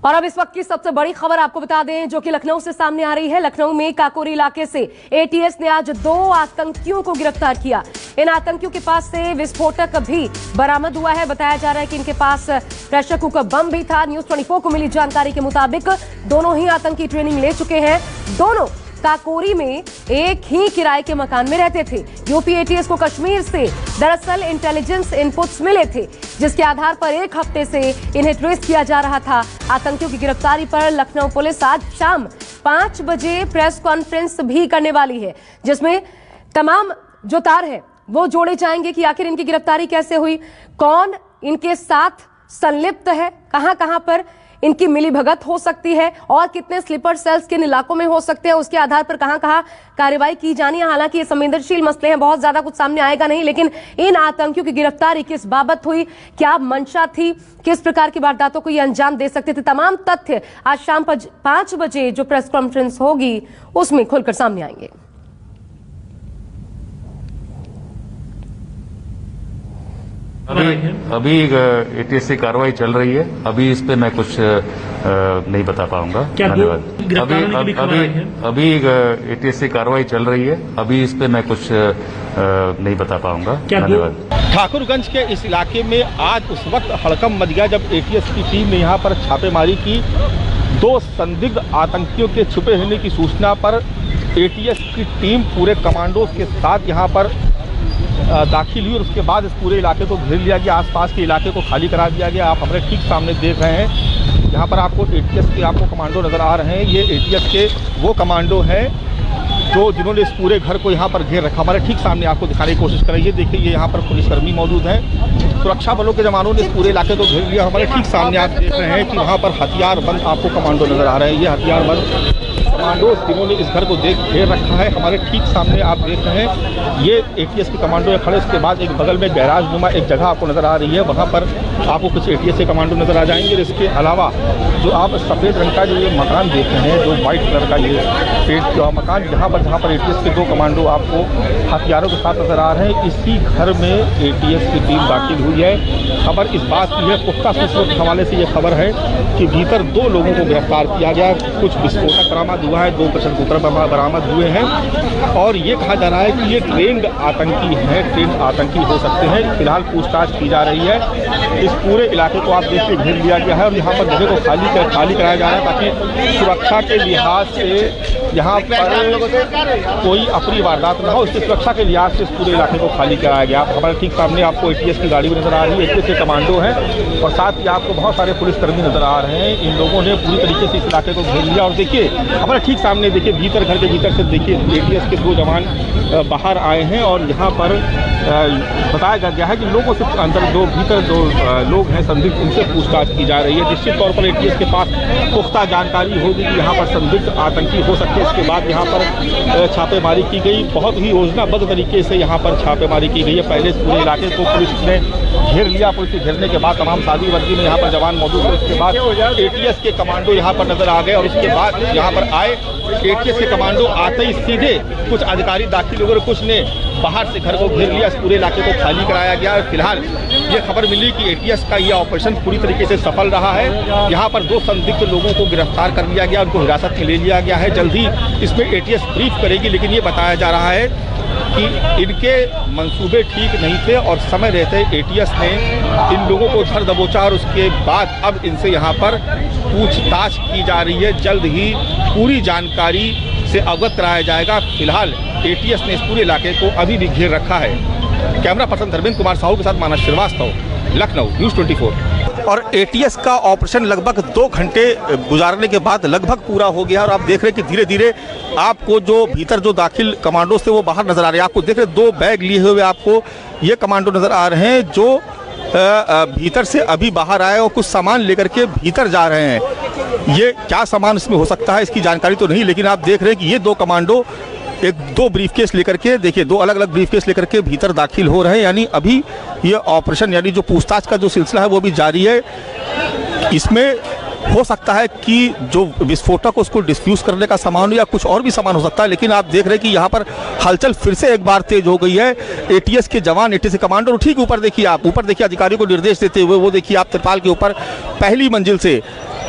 और अब इस वक्त की सबसे बड़ी खबर आपको बता दें जो कि लखनऊ से सामने आ रही है। लखनऊ में काकोरी इलाके से एटीएस ने आज 2 आतंकियों को गिरफ्तार किया। इन आतंकियों के पास से विस्फोटक भी बरामद हुआ है। बताया जा रहा है कि इनके पास प्रेशर कुकर बम भी था। न्यूज 24 को मिली जानकारी के मुताबिक दोनों ही आतंकी ट्रेनिंग ले चुके हैं। दोनों काकोरी में एक ही किराए के मकान में रहते थे। यूपी एटीएस को कश्मीर से दरअसल इंटेलिजेंस इनपुट्स मिले थे, जिसके आधार पर एक हफ्ते से इन्हें ट्रेस किया जा रहा था। आतंकियों की गिरफ्तारी पर लखनऊ पुलिस आज शाम 5 बजे प्रेस कॉन्फ्रेंस भी करने वाली है, जिसमें तमाम जो तार है वो जोड़े जाएंगे कि आखिर इनकी गिरफ्तारी कैसे हुई, कौन इनके साथ संलिप्त है, कहां पर इनकी मिलीभगत हो सकती है और कितने स्लीपर सेल्स किन इलाकों में हो सकते हैं, उसके आधार पर कहां कार्रवाई की जानी है। हालांकि ये संवेदनशील मसले हैं, बहुत ज्यादा कुछ सामने आएगा नहीं, लेकिन इन आतंकियों की गिरफ्तारी किस बाबत हुई, क्या मंशा थी, किस प्रकार की वारदातों को ये अंजाम दे सकते थे, तमाम तथ्य आज शाम 5 बजे जो प्रेस कॉन्फ्रेंस होगी उसमें खुलकर सामने आएंगे। अभी एटीएस की कार्रवाई चल रही है। अभी इस पे मैं कुछ नहीं बता पाऊंगा। धन्यवाद। अभी एटीएस की कार्रवाई चल रही है। अभी इस पे मैं कुछ नहीं बता पाऊंगा। धन्यवाद। ठाकुरगंज के इस इलाके में आज उस वक्त हड़कंप मच गया जब एटीएस की टीम ने यहां पर छापेमारी की। 2 संदिग्ध आतंकियों के छुपे होने की सूचना पर एटीएस की टीम पूरे कमांडोज के साथ यहां पर दाखिल हुई और उसके बाद इस पूरे इलाके को घेर लिया गया। आसपास के इलाके को खाली करा दिया गया। आप हमारे ठीक सामने देख रहे हैं, यहाँ पर आपको एटीएस के कमांडो नज़र आ रहे हैं। ये एटीएस के वो कमांडो हैं जो जिन्होंने इस पूरे घर को यहाँ पर घेर रखा। हमारे ठीक सामने आपको दिखाने की कोशिश करेंगे। देखिए ये यहाँ पर पुलिसकर्मी मौजूद हैं। सुरक्षा बलों के जवानों ने इस पूरे इलाके को घेर लिया। हमारे ठीक सामने आप देख रहे हैं कि वहाँ पर हथियारबंद आपको कमांडो नज़र आ रहे हैं। ये हथियारबंद कमांडो जिन्होंने इस घर को घेर रखा है। हमारे ठीक सामने आप देख रहे हैं ये एटीएस के कमांडो खड़े। उसके बाद एक बगल में गैराज नुमा एक जगह आपको नज़र आ रही है, वहाँ पर आपको कुछ एटीएस के कमांडो नज़र आ जाएंगे। इसके अलावा जो आप सफ़ेद रंग का जो ये मकान देख रहे हैं, जो वाइट कलर का ये पेंट किया मकान, जहाँ पर एटीएस के 2 कमांडो आपको हथियारों के साथ नज़र आ रहे हैं, इसी घर में एटीएस की टीम दाखिल हुई है। खबर इस बात की है, पुख्ता सूत्रों के हवाले से ये खबर है कि भीतर 2 लोगों को गिरफ्तार किया गया। कुछ विस्फोटक बरामद हुआ है, 2 प्रेशर कुकर बरामद हुए हैं और ये कहा जा रहा है कि ये ट्रेंड आतंकी हैं, ट्रेंड आतंकी हो सकते हैं। फिलहाल पूछताछ की जा रही है। इस पूरे इलाके को आप देखिए घेर लिया गया है और यहाँ पर जगह को खाली कराया जा रहा है ताकि सुरक्षा के लिहाज से यहाँ पर कोई अप्रिय वारदात ना हो। इसकी सुरक्षा के लिहाज से इस पूरे इलाके को खाली कराया गया। हमारे ठीक सामने आपको एटीएस की गाड़ी भी नजर आ रही है। एटीएस के कमांडो हैं और साथ ही आपको बहुत सारे पुलिसकर्मी नजर आ रहे हैं। इन लोगों ने पूरी तरीके से इस इलाके को घेर लिया और देखिए हमारे ठीक सामने देखिए भीतर घर के भीतर से देखिए एटीएस के 2 जवान बाहर आए हैं और यहाँ पर बताया गया है कि लोगों से अंदर भीतर जो लोग हैं संदिग्ध, उनसे पूछताछ की जा रही है। निश्चित तौर पर एटीएस के पास पुख्ता जानकारी होगी कि यहाँ पर संदिग्ध आतंकी हो सकते हैं। इसके बाद यहाँ पर छापेमारी की गई। बहुत ही योजनाबद्ध तरीके से यहाँ पर छापेमारी की गई है। पहले इस पूरे इलाके को पुलिस ने घेर लिया। पुलिस के घेरने के बाद तमाम सादी वर्दी में यहाँ पर जवान मौजूद थे। उसके बाद एटीएस के कमांडो यहाँ पर नजर आ गए और उसके बाद यहाँ पर आए एटीएस के कमांडो आते ही सीधे कुछ अधिकारी दाखिल हो गए, कुछ ने बाहर से घर को घेर लिया। इस पूरे इलाके को खाली कराया गया। फिलहाल ये खबर मिली कि एटीएस का यह ऑपरेशन पूरी तरीके से सफल रहा है। यहाँ पर 2 संदिग्ध लोगों को गिरफ्तार कर लिया गया, उनको हिरासत में ले लिया गया है। जल्द ही इसमें एटीएस ब्रीफ करेगी, लेकिन ये बताया जा रहा है कि इनके मंसूबे ठीक नहीं थे और समय रहते एटीएस ने इन लोगों को धर दबोचा और उसके बाद अब इनसे यहाँ पर पूछताछ की जा रही है। जल्द ही पूरी जानकारी से अवगत कराया जाएगा। फिलहाल एटीएस ने इस पूरे इलाके को अभी भी घेर रखा है। कैमरा पर्सन धर्मेंद्र कुमार साहू के साथ मानस श्रीवास्तव, लखनऊ, न्यूज़ 24। और एटीएस का ऑपरेशन लगभग 2 घंटे गुजारने के बाद लगभग पूरा हो गया और आप देख रहे हैं कि धीरे धीरे आपको जो भीतर जो दाखिल कमांडो थे वो बाहर नजर आ रहे हैं। आपको देख रहे 2 बैग लिए हुए आपको ये कमांडो नजर आ रहे हैं जो भीतर से अभी बाहर आए और कुछ सामान लेकर के भीतर जा रहे हैं। ये क्या सामान इसमें हो सकता है इसकी जानकारी तो नहीं, लेकिन आप देख रहे हैं कि ये 2 कमांडो 2 ब्रीफकेस लेकर के देखिए 2 अलग अलग ब्रीफकेस लेकर के भीतर दाखिल हो रहे हैं। यानी अभी ये ऑपरेशन यानी जो पूछताछ का जो सिलसिला है वो भी जारी है। इसमें हो सकता है कि जो विस्फोटक उसको डिफ्यूज करने का सामान हो या कुछ और भी सामान हो सकता है, लेकिन आप देख रहे हैं कि यहाँ पर हलचल फिर से एक बार तेज हो गई है। एटीएस के जवान, एटीएस के कमांडर ठीक ऊपर देखिए, आप ऊपर देखिए अधिकारियों को निर्देश देते हुए, वो देखिए आप तिरपाल के ऊपर पहली मंजिल से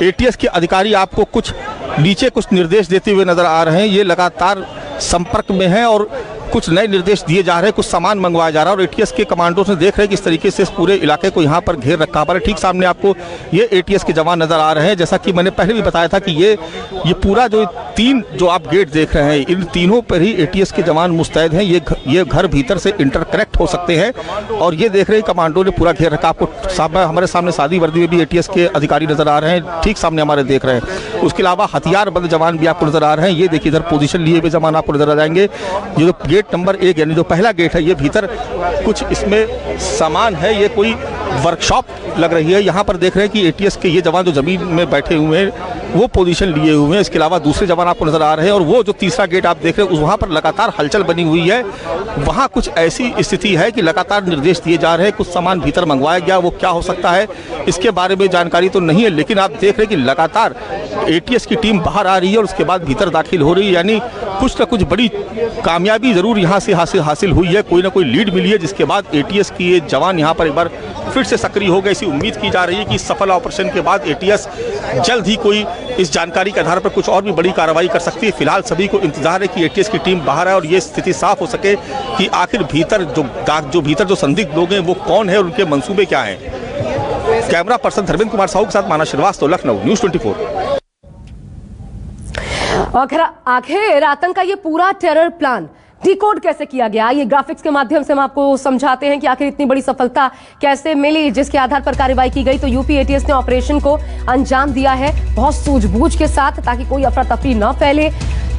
एटीएस के अधिकारी आपको कुछ नीचे कुछ निर्देश देते हुए नजर आ रहे हैं। ये लगातार संपर्क में हैं और कुछ नए निर्देश दिए जा रहे हैं, कुछ सामान मंगवाया जा रहा है और एटीएस के कमांडो से देख रहे हैं किस तरीके से इस पूरे इलाके को यहाँ पर घेर रखा है। ठीक सामने आपको ये एटीएस के जवान नजर आ रहे हैं। जैसा कि मैंने पहले भी बताया था कि ये पूरा जो 3 जो आप गेट देख रहे हैं, इन तीनों पर ही एटीएस के जवान मुस्तैद हैं। ये घर भीतर से इंटरकनेक्ट हो सकते हैं और ये देख रहे हैं कमांडो ने पूरा घेर रखा। आपको हमारे सामने सादी वर्दी में भी एटीएस के अधिकारी नजर आ रहे हैं, ठीक सामने हमारे देख रहे हैं। उसके अलावा हथियारबंद जवान भी आपको नजर आ रहे हैं। ये देखिए इधर पोजीशन लिए हुए जवान आपको नजर आ जाएंगे। ये जो गेट नंबर 1 यानी जो पहला गेट है, ये भीतर कुछ इसमें सामान है, ये कोई वर्कशॉप लग रही है। यहाँ पर देख रहे हैं कि एटीएस के ये जवान जो जमीन में बैठे हुए हैं वो पोजीशन लिए हुए हैं। इसके अलावा दूसरे जवान आपको नजर आ रहे हैं और वो जो तीसरा गेट आप देख रहे हैं वहाँ पर लगातार हलचल बनी हुई है। वहाँ कुछ ऐसी स्थिति है कि लगातार निर्देश दिए जा रहे हैं, कुछ सामान भीतर मंगवाया गया, वो क्या हो सकता है इसके बारे में जानकारी तो नहीं है, लेकिन आप देख रहे हैं कि लगातार एटीएस की टीम बाहर आ रही है और उसके बाद भीतर दाखिल हो रही है। यानी कुछ न कुछ बड़ी कामयाबी जरूर यहाँ से हासिल हुई है, कोई ना कोई लीड मिली है, जिसके बाद एटीएस की ये जवान यहाँ पर एक बार फिर से सक्रिय हो गए। ऐसी उम्मीद की जा रही है कि सफल ऑपरेशन के बाद एटीएस जल्द ही कोई इस जानकारी के आधार पर कुछ और भी बड़ी कार्रवाई कर सकती है। फिलहाल सभी को इंतजार है कि एटीएस की टीम बाहर आए और ये स्थिति साफ हो सके कि आखिर भीतर जो संदिग्ध लोग हैं वो कौन है और उनके मंसूबे क्या हैं। कैमरा पर्सन धर्मेंद्र कुमार साहू के साथ मानस श्रीवास्तव, लखनऊ, न्यूज़ 24। आखिर आतंक का ये पूरा टेरर प्लान डिकोड कैसे किया गया, ये ग्राफिक्स के माध्यम से हम आपको समझाते हैं कि आखिर इतनी बड़ी सफलता कैसे मिली, जिसके आधार पर कार्रवाई की गई। तो यूपी एटीएस ने ऑपरेशन को अंजाम दिया है बहुत सूझबूझ के साथ, ताकि कोई अफरा तफरी न फैले।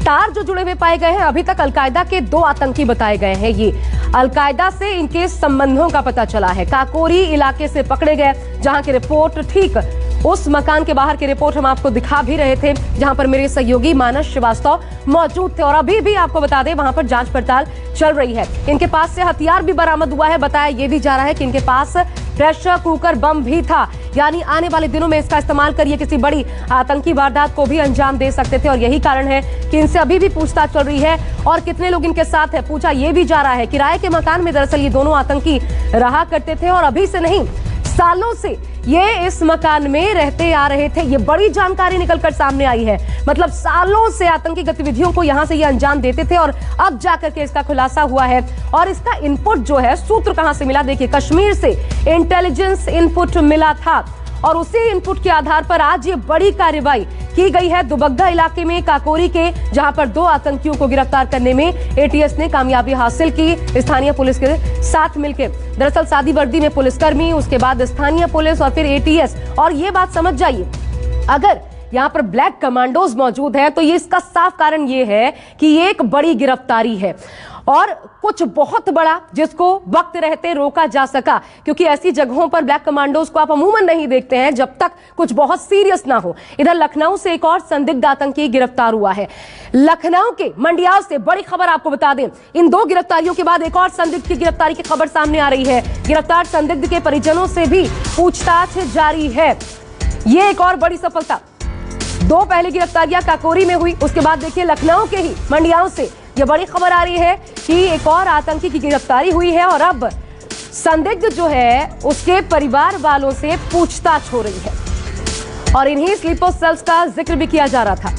तार जो जुड़े हुए पाए गए हैं, अभी तक अलकायदा के 2 आतंकी बताए गए हैं। ये अलकायदा से इनके संबंधों का पता चला है। काकोरी इलाके से पकड़े गए, जहां की रिपोर्ट ठीक उस मकान के बाहर की रिपोर्ट हम आपको दिखा भी रहे थे, जहां पर मेरे सहयोगी मानस श्रीवास्तव मौजूद थे। और अभी भी आपको बता दें वहां पर जांच पड़ताल चल रही है। इनके पास से हथियार भी बरामद हुआ है। बताया यह भी जा रहा है कि इनके पास प्रेशर कुकर बम भी था, यानी आने वाले दिनों में इसका इस्तेमाल करिए किसी बड़ी आतंकी वारदात को भी अंजाम दे सकते थे। और यही कारण है कि इनसे अभी भी पूछताछ चल रही है। और कितने लोग इनके साथ है, पूछा यह भी जा रहा है। किराए के मकान में दरअसल ये दोनों आतंकी रहा करते थे और अभी से नहीं, सालों से ये इस मकान में रहते आ रहे थे। ये बड़ी जानकारी निकलकर सामने आई है। मतलब सालों से आतंकी गतिविधियों को यहां से ये अंजाम देते थे और अब जाकर के इसका खुलासा हुआ है। और इसका इनपुट जो है, सूत्र कहां से मिला, देखिए कश्मीर से इंटेलिजेंस इनपुट मिला था और उसी इनपुट के आधार पर आज ये बड़ी कार्रवाई की गई है दुबग्गा इलाके में, काकोरी के, जहां पर 2 आतंकियों को गिरफ्तार करने में एटीएस ने कामयाबी हासिल की स्थानीय पुलिस के साथ मिलकर। दरअसल सादी वर्दी में पुलिसकर्मी, उसके बाद स्थानीय पुलिस और फिर एटीएस। और ये बात समझ जाइए, अगर यहाँ पर ब्लैक कमांडोज मौजूद है तो ये इसका साफ कारण ये है कि ये एक बड़ी गिरफ्तारी है और कुछ बहुत बड़ा, जिसको वक्त रहते रोका जा सका। क्योंकि ऐसी जगहों पर ब्लैक कमांडोज को आप अमूमन नहीं देखते हैं जब तक कुछ बहुत सीरियस ना हो। इधर लखनऊ से एक और संदिग्ध आतंकी गिरफ्तार हुआ है। लखनऊ के मंडियाव से बड़ी खबर आपको बता दें, इन 2 गिरफ्तारियों के बाद एक और संदिग्ध की गिरफ्तारी की खबर सामने आ रही है। गिरफ्तार संदिग्ध के परिजनों से भी पूछताछ जारी है। ये एक और बड़ी सफलता। 2 पहली गिरफ्तारियां काकोरी में हुई, उसके बाद देखिए लखनऊ के ही मंडियाव से ये बड़ी खबर आ रही है कि एक और आतंकी की गिरफ्तारी हुई है और अब संदिग्ध जो है उसके परिवार वालों से पूछताछ हो रही है। और इन्हीं स्लीपर सेल्स का जिक्र भी किया जा रहा था।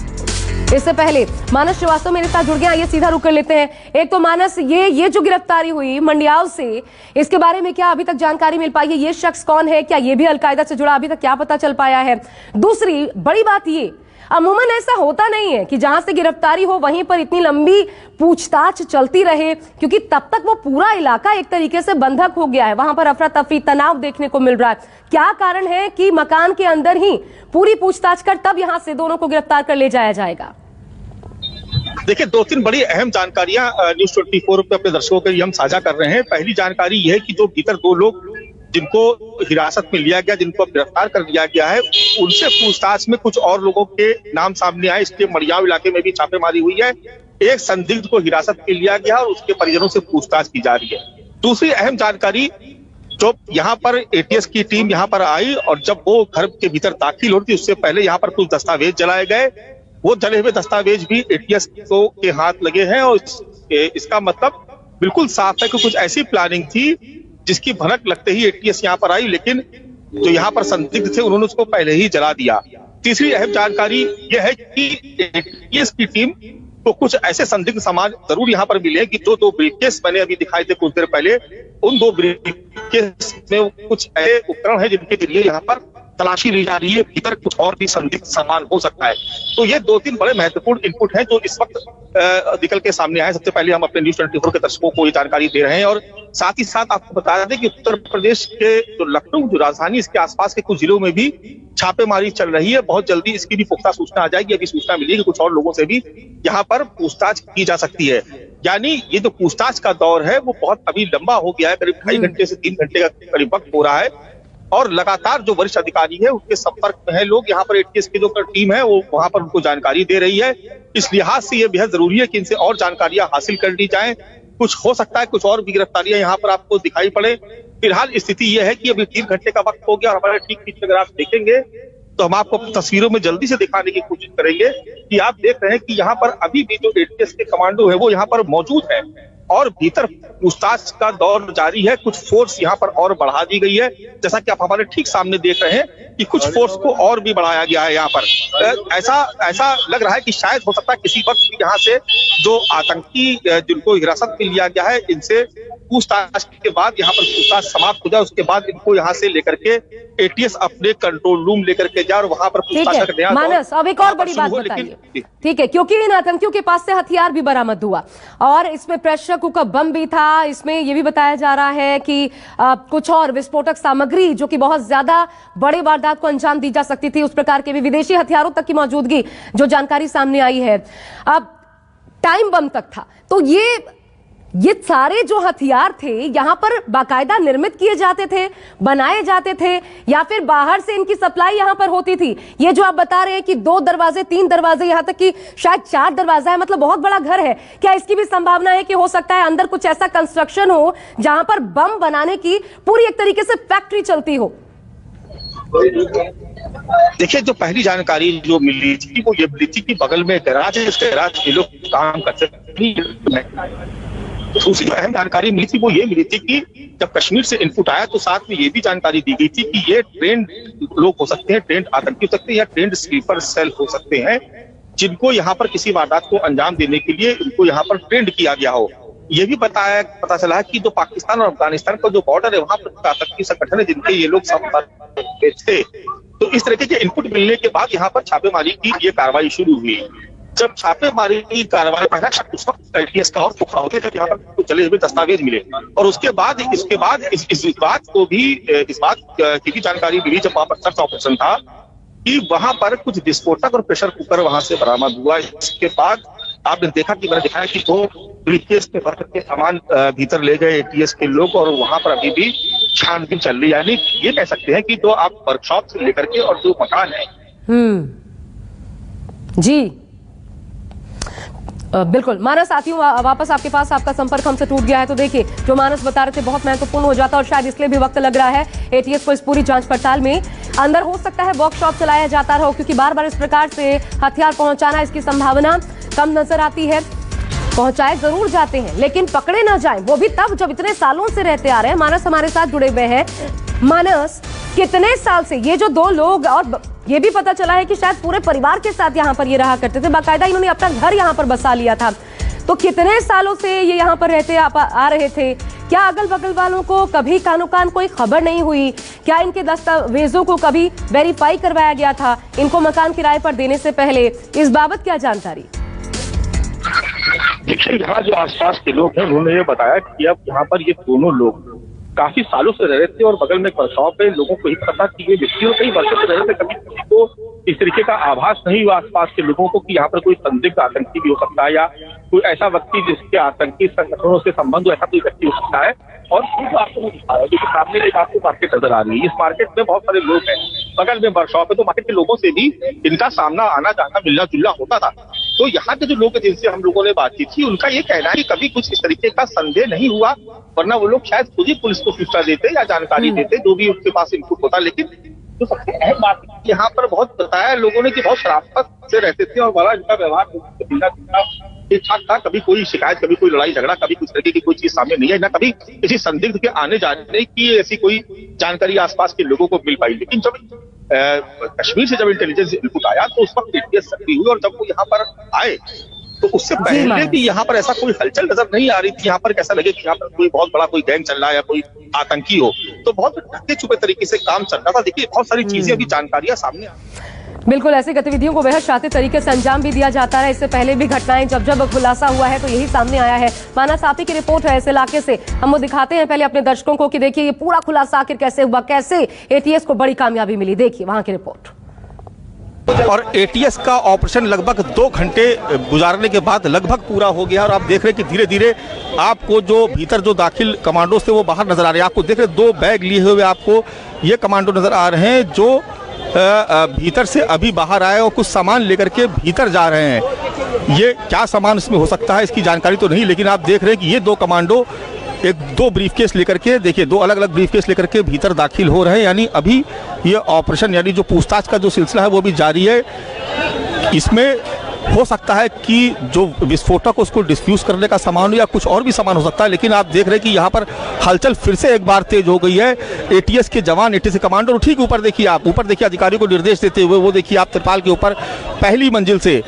इससे पहले मानस श्रीवास्तव मेरे साथ जुड़ गए, ये सीधा रुक कर लेते हैं। एक तो मानस, ये जो गिरफ्तारी हुई मंडियाव से, इसके बारे में क्या अभी तक जानकारी मिल पाई है? ये शख्स कौन है, क्या ये भी अलकायदा से जुड़ा, अभी तक क्या पता चल पाया है? दूसरी बड़ी बात ये, अमूमन ऐसा होता नहीं है कि जहां से गिरफ्तारी हो वहीं पर इतनी लंबी पूछताछ चलती रहे, क्योंकि तब तक वो पूरा इलाका एक तरीके से बंधक हो गया है। वहां पर अफरा तफरी, तनाव देखने को मिल रहा है। क्या कारण है कि मकान के अंदर ही पूरी पूछताछ कर तब यहां से दोनों को गिरफ्तार कर ले जाया जाएगा? देखिए, 2-3 बड़ी अहम जानकारियां न्यूज़ 24 पे अपने दर्शकों के लिए हम साझा कर रहे हैं। पहली जानकारी यह है कि जो भीतर 2 लोग जिनको हिरासत में लिया गया, जिनको गिरफ्तार कर लिया गया है, उनसे पूछताछ में कुछ और लोगों के नाम सामने आए। इसके मड़ियाव इलाके में भी छापेमारी हुई है। एक संदिग्ध को हिरासत में लिया गया और उसके परिजनों से पूछताछ की जा रही है। दूसरी अहम जानकारी, जो यहाँ पर एटीएस की टीम यहाँ पर आई और जब वो घर के भीतर दाखिल होती, उससे पहले यहाँ पर कुछ दस्तावेज जलाए गए। वो जले हुए दस्तावेज भी एटीएस के हाथ लगे हैं और इसका मतलब बिल्कुल साफ है कि कुछ ऐसी प्लानिंग थी जिसकी भनक लगते ही एटीएस यहाँ पर आई, लेकिन जो यहाँ पर संदिग्ध थे उन्होंने उसको पहले ही जला दिया। तीसरी अहम जानकारी यह है कि एटीएस की टीम को कुछ ऐसे संदिग्ध सामान जरूर यहाँ पर मिले कि जो 2 ब्रीफकेस मैंने अभी दिखाए थे कुछ देर पहले, उन 2 ब्रीफकेस में कुछ ऐसे उपकरण है जिनके जरिए यहाँ पर तलाशी ली जा रही है, भीतर कुछ और भी संदिग्ध सामान हो सकता है। तो ये 2-3 बड़े महत्वपूर्ण इनपुट हैं जो इस वक्त निकल के सामने आए। सबसे पहले हम अपने न्यूज़ 24 के दर्शकों को ये जानकारी दे रहे हैं और साथ ही साथ आपको बता दें कि उत्तर प्रदेश के जो लखनऊ जो राजधानी इसके आसपास के कुछ जिलों में भी छापेमारी चल रही है। बहुत जल्दी इसकी भी पुख्ता सूचना आ जाएगी। अभी सूचना मिली है कि कुछ और लोगों से भी यहाँ पर पूछताछ की जा सकती है। यानी ये जो पूछताछ का दौर है वो बहुत अभी लंबा हो गया है, करीब 2.5 घंटे से 3 घंटे का करीब वक्त हो रहा है और लगातार जो वरिष्ठ अधिकारी है उनके संपर्क में है लोग। यहाँ पर एटीएस की जो टीम है वो वहां पर उनको जानकारी दे रही है। इस लिहाज से ये बेहद जरूरी है कि इनसे और जानकारियां हासिल कर ली जाएं। कुछ हो सकता है कुछ और भी गिरफ्तारियां यहाँ पर आपको दिखाई पड़े। फिलहाल स्थिति यह है कि अभी 3 घंटे का वक्त हो गया और हमारे ठीक पीछे अगर आप देखेंगे तो हम आपको अपनी तस्वीरों में जल्दी से दिखाने की कोशिश करेंगे कि आप देख रहे हैं कि यहाँ पर अभी भी जो एटीएस के कमांडो है वो यहाँ पर मौजूद है और भीतर पूछताछ का दौर जारी है। कुछ फोर्स यहाँ पर और बढ़ा दी गई है, जैसा कि आप हमारे ठीक सामने देख रहे हैं कि कुछ फोर्स को और भी बढ़ाया गया है। यहाँ पर ऐसा लग रहा है कि शायद हो सकता है किसी वक्त यहाँ से जो आतंकी जिनको हिरासत में लिया गया है इनसे पूछताछ के बाद यहाँ पर पूछताछ समाप्त हो जाए, उसके बाद इनको यहाँ से लेकर के एटीएस अपने कंट्रोल रूम लेकर के जाए और वहां पर पूछताछ करने। मानस, अब एक और बड़ी बात बताइए, ठीक है, क्योंकि इन आतंकियों के पास से हथियार भी बरामद हुआ और इसमें प्रेशर कुकर बम भी था। इसमें यह भी बताया जा रहा है कि कुछ और विस्फोटक सामग्री जो कि बहुत ज्यादा बड़े वारदात को अंजाम दी जा सकती थी, उस प्रकार के भी विदेशी हथियारों तक की मौजूदगी जो जानकारी सामने आई है। अब टाइम बम तक था। तो ये सारे जो हथियार थे यहां पर बाकायदा निर्मित किए जाते थे, बनाए जाते थे या फिर बाहर से इनकी सप्लाई यहां पर होती थी? ये जो आप बता रहे हैं कि 2 दरवाजे 3 दरवाजे यहां तक कि शायद 4 दरवाजा है, मतलब बहुत बड़ा घर है। क्या इसकी भी संभावना है कि हो सकता है अंदर कुछ ऐसा कंस्ट्रक्शन हो जहां पर बम बनाने की पूरी एक तरीके से फैक्ट्री चलती हो? देखिए, जो पहली जानकारी जो मिली थी वो ये मिली थी कि बगल में गैराज है, उस गैराज में लोग काम करते थे। दूसरी जो अहम जानकारी मिली थी वो ये मिली थी कि जब कश्मीर से इनपुट आया तो साथ में ये भी जानकारी दी गई थी कि ये ट्रेंड लोग हो सकते हैं, ट्रेंड आतंकी हो सकते हैं या ट्रेंड स्लीपर सेल हो सकते हैं, जिनको यहाँ पर किसी वारदात को अंजाम देने के लिए इनको यहाँ पर ट्रेंड किया गया हो। ये भी पता चला है कि जो पाकिस्तान और अफगानिस्तान का जो बॉर्डर है वहां पर आतंकी संगठन है जिनके ये लोग संपर्क थे। तो इस तरीके के इनपुट मिलने के बाद यहाँ पर छापेमारी की ये कार्रवाई शुरू हुई। जब छापेमारी की कार्रवाई पहला उस वक्त एटीएस का और पुख्ता होते थे, यहाँ पर चले हुए दस्तावेज मिले और उसके बाद इस बात की भी जानकारी मिली जब वहां पर सर्च ऑपरेशन था कि वहां पर कुछ विस्फोटक और प्रेशर कुकर वहां से बरामद हुआ। इसके बाद आपने देखा कि मैंने दिखाया कि 2 ब्रीफकेस में भर के सामान भीतर ले गए एटीएस के लोग और वहां पर अभी भी छानबीन चल रही है। यानी ये कह सकते हैं कि जो आप वर्कशॉप से लेकर के और जो मकान है जी बिल्कुल। मानस, आती हूँ वापस आपके पास, आपका संपर्क हमसे टूट गया है। तो देखिए, जो मानस बता रहे थे बहुत महत्वपूर्ण हो जाता और शायद इसलिए भी वक्त लग रहा है एटीएस को इस पूरी जांच पड़ताल में। अंदर हो सकता है वर्कशॉप चलाया जाता रहो क्योंकि बार बार इस प्रकार से हथियार पहुंचाना, इसकी संभावना कम नजर आती है। पहुंचाए जरूर जाते हैं लेकिन पकड़े ना जाए, वो भी तब जब इतने सालों से रहते आ रहे हैं। मानस हमारे साथ जुड़े हुए हैं। मानस, कितने साल से ये जो 2 लोग, और ये भी पता चला है कि शायद पूरे परिवार के साथ यहाँ पर ये रहा करते थे, बाकायदा इन्होंने अपना घर यहाँ पर बसा लिया था। तो कितने सालों से ये यहाँ पर रहते आ रहे थे? क्या अगल बगल वालों को कभी कानो कान कोई खबर नहीं हुई? क्या इनके दस्तावेजों को कभी वेरीफाई करवाया गया था इनको मकान किराए पर देने से पहले? इस बाबत क्या जानकारी? देखिए, यहाँ जो आसपास के लोग हैं उन्होंने ये बताया कि अब यहाँ पर ये दोनों लोग काफी सालों से रह रहे थे और बगल में एक वर्कशॉप है। लोगों को ही पता कि ये व्यक्ति कई वर्षों से रह रहे थे, कभी किसी को इस तरीके का आभास नहीं हुआ आसपास के लोगों को कि यहाँ पर कोई संदिग्ध आतंकी भी हो सकता है या कोई ऐसा व्यक्ति जिसके आतंकी संगठनों से संबंध हो, ऐसा कोई व्यक्ति हो सकता है। और आपको दिखा रहा है जो सामने एक आपको मार्केट नजर आ रही है। इस मार्केट में बहुत सारे लोग हैं, बगल में वर्कशॉप है, तो मार्केट के लोगों से भी इनका सामना आना जाना मिलना जुलना होता था। तो यहाँ के जो लोग जिनसे हम लोगों ने बातचीत की उनका ये कहना है कि कभी कुछ इस तरीके का संदेह नहीं हुआ, वरना वो लोग शायद खुद ही पुलिस को सूचना देते या जानकारी देते, जो भी उनके पास इनपुट होता। लेकिन जो सबसे अहम बात यहाँ पर बहुत बताया लोगों ने कि बहुत शराफत से रहते थे और बड़ा इनका व्यवहार ठीक ठाक था। कभी कोई शिकायत, कभी कोई लड़ाई झगड़ा, कभी कुछ तरीके की कोई चीज सामने नहीं है, ना कभी किसी संदिग्ध के आने जाने की ऐसी कोई जानकारी आसपास के लोगों को मिल पाई। लेकिन जब कश्मीर से जब इंटेलिजेंस इनपुट आया तो उस वक्त एटीएस सक्रिय हुई और जब वो यहाँ पर आए तो उससे पहले भी यहाँ पर ऐसा कोई हलचल नजर नहीं आ रही थी। यहाँ पर कैसा लगे कि यहाँ पर कोई बहुत बड़ा कोई गैंग चल रहा है या कोई आतंकी हो, तो बहुत ढके छुपे तरीके से काम चल रहा था। देखिए बहुत सारी चीजें की जानकारियां सामने बिल्कुल ऐसी गतिविधियों को बेहद शातिर तरीके से अंजाम भी दिया जाता है। इससे पहले भी घटनाएं जब खुलासा हुआ है तो यही सामने आया है। मानस आप ही की रिपोर्ट है इस इलाके से, हम वो दिखाते हैं पहले अपने दर्शकों को कि देखिए ये पूरा खुलासा आखिर कैसे हुआ, कैसे एटीएस को बड़ी कामयाबी मिली। देखिए वहां की रिपोर्ट। और एटीएस का ऑपरेशन लगभग 2 घंटे गुजारने के बाद लगभग पूरा हो गया और आप देख रहे हैं कि धीरे धीरे आपको जो भीतर जो दाखिल कमांडो थे वो बाहर नजर आ रहे हैं। आपको देख रहे 2 बैग लिए हुए आपको ये कमांडो नजर आ रहे हैं जो भीतर से अभी बाहर आए और कुछ सामान लेकर के भीतर जा रहे हैं। ये क्या सामान इसमें हो सकता है इसकी जानकारी तो नहीं, लेकिन आप देख रहे हैं कि ये 2 कमांडो 2 ब्रीफकेस लेकर के, देखिए 2 अलग अलग ब्रीफकेस लेकर के भीतर दाखिल हो रहे हैं। यानी अभी ये ऑपरेशन यानी जो पूछताछ का जो सिलसिला है वो भी जारी है। इसमें हो सकता है कि जो विस्फोटक उसको डिफ्यूज करने का सामान हो या कुछ और भी सामान हो सकता है, लेकिन आप देख रहे हैं कि यहाँ पर हलचल फिर से एक बार तेज हो गई है। एटीएस के जवान, एटीएस कमांडो ठीक ऊपर देखिए, आप ऊपर देखिए अधिकारियों को निर्देश देते हुए, वो देखिए आप तिरपाल के ऊपर पहली मंजिल से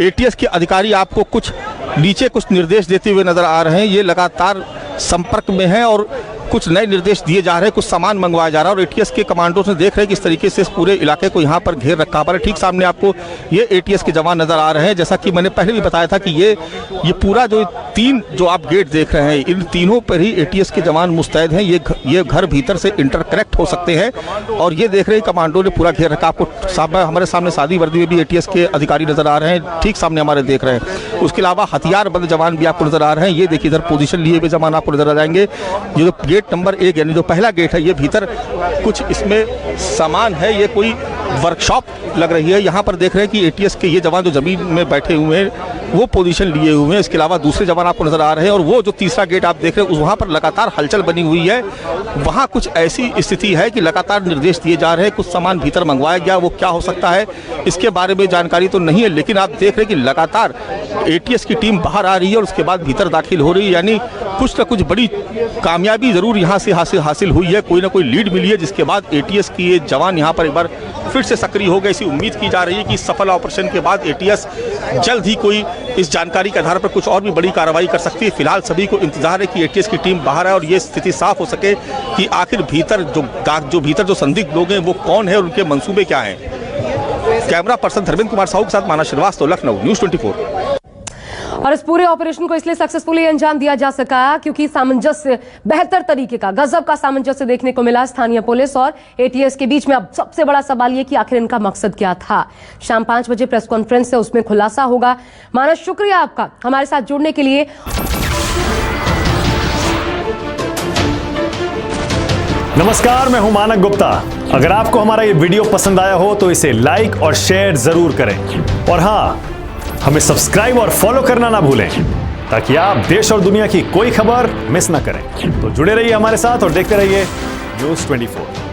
एटीएस के अधिकारी आपको कुछ नीचे कुछ निर्देश देते हुए नजर आ रहे हैं। ये लगातार संपर्क में है और कुछ नए निर्देश दिए जा रहे हैं, कुछ सामान मंगवाया जा रहा है और एटीएस के कमांडो से देख रहे हैं कि इस तरीके से इस पूरे इलाके को यहाँ पर घेर रखा है। ठीक सामने आपको ये एटीएस के जवान नजर आ रहे हैं। जैसा कि मैंने पहले भी बताया था कि ये पूरा जो 3 जो आप गेट देख रहे हैं, इन तीनों पर ही एटीएस के जवान मुस्तैद हैं। ये घर भीतर से इंटरकनेक्ट हो सकते हैं और ये देख रहे हैं कमांडो ने पूरा घेर रखा। आपको हमारे सामने सादी वर्दी में भी एटीएस के अधिकारी नजर आ रहे हैं, ठीक सामने हमारे देख रहे हैं। उसके अलावा हथियारबंद जवान भी आपको नजर आ रहे हैं। ये देखिए इधर पोजीशन लिए हुए जवान आपको नजर आ जाएंगे। जो गेट नंबर 1 यानी जो पहला गेट है, ये भीतर कुछ इसमें सामान है, ये कोई वर्कशॉप लग रही है। यहाँ पर देख रहे हैं कि एटीएस के ये जवान जो जमीन में बैठे हुए हैं वो पोजीशन लिए हुए हैं। इसके अलावा दूसरे जवान आपको नजर आ रहे हैं और वो जो तीसरा गेट आप देख रहे हैं वहाँ पर लगातार हलचल बनी हुई है। वहाँ कुछ ऐसी स्थिति है कि लगातार निर्देश दिए जा रहे हैं, कुछ सामान भीतर मंगवाया गया, वो क्या हो सकता है इसके बारे में जानकारी तो नहीं है, लेकिन आप देख रहे हैं कि लगातार एटीएस की टीम बाहर आ रही है और उसके बाद भीतर दाखिल हो रही है। यानी कुछ न कुछ बड़ी कामयाबी जरूर यहाँ से हासिल हुई है, कोई ना कोई लीड मिली है, जिसके बाद एटीएस की ये जवान यहाँ पर एक बार फिर से सक्रिय हो गए। ऐसी उम्मीद की जा रही है कि सफल ऑपरेशन के बाद एटीएस जल्द ही कोई इस जानकारी के आधार पर कुछ और भी बड़ी कार्रवाई कर सकती है। फिलहाल सभी को इंतजार है कि एटीएस की टीम बाहर आए और ये स्थिति साफ हो सके कि आखिर भीतर जो संदिग्ध लोग हैं वो कौन है और उनके मंसूबे क्या हैं। कैमरा पर्सन धर्मेंद्र कुमार साहू के साथ मानस श्रीवास्तव, लखनऊ, न्यूज़ 24। और इस पूरे ऑपरेशन को इसलिए सक्सेसफुली अंजाम दिया जा सका क्योंकि सामंजस्य, बेहतर तरीके का, गजब का सामंजस्य देखने को मिला स्थानीय पुलिस और एटीएस के बीच में। अब सबसे बड़ा सवाल ये कि आखिर इनका मकसद क्या था। शाम 5 बजे प्रेस कॉन्फ्रेंस से उसमें खुलासा होगा। मानस, शुक्रिया आपका हमारे साथ जुड़ने के लिए। नमस्कार, मैं हूं मानक गुप्ता। अगर आपको हमारा ये वीडियो पसंद आया हो तो इसे लाइक और शेयर जरूर करें और हाँ, हमें सब्सक्राइब और फॉलो करना ना भूलें ताकि आप देश और दुनिया की कोई खबर मिस ना करें। तो जुड़े रहिए हमारे साथ और देखते रहिए न्यूज़ 24।